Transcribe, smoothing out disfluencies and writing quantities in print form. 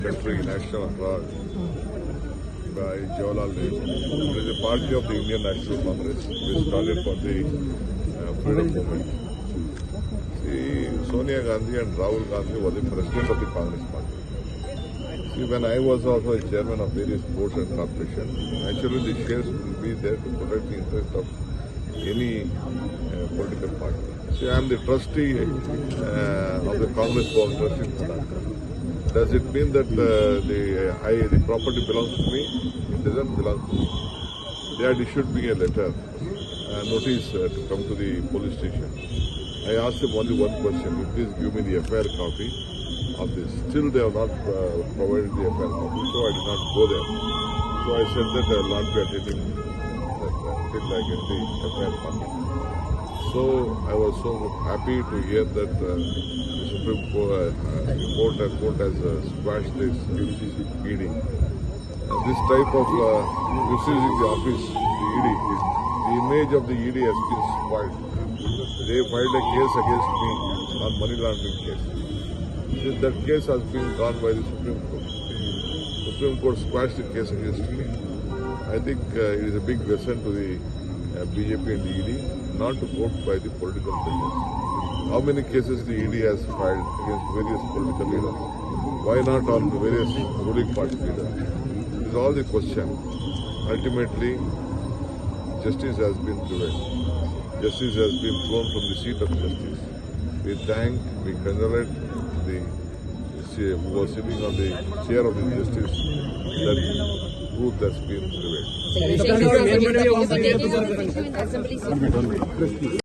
Secretary National Accord by Jawaharlal Nehru. It is a party of the Indian National Congress which started for the freedom movement. See, Sonia Gandhi and Rahul Gandhi were the president of the Congress party. See, when I was also a chairman of various boards and corporations, actually the shares will be there to protect the interest of any political party. See, I am the trustee of the Congress board trustee for that. Does it mean that the property belongs to me? It doesn't belong to me. They had issued me a letter, notice to come to the police station. I asked them only one question: please give me the FIR copy of this. Still, they have not provided the FIR copy, so I did not go there. So I said that I will not be attending till I get the FIR copy. So I was so happy to hear that the Supreme Court has squashed this ED. This type of misusing the office, the ED, the image of the ED has been spoiled. They filed a case against me on money laundering case. That case has been gone by the Supreme Court. Supreme Court squashed the case against me. I think it is a big lesson to the BJP and the ED not to vote by the political leaders. How many cases the ED has filed against various political leaders? Why not on the various ruling party leaders? This is all the question. Ultimately, justice has been prevailed. Justice has been thrown from the seat of justice. We congratulate who was sitting on the chair of the justice, that truth has been prevailed.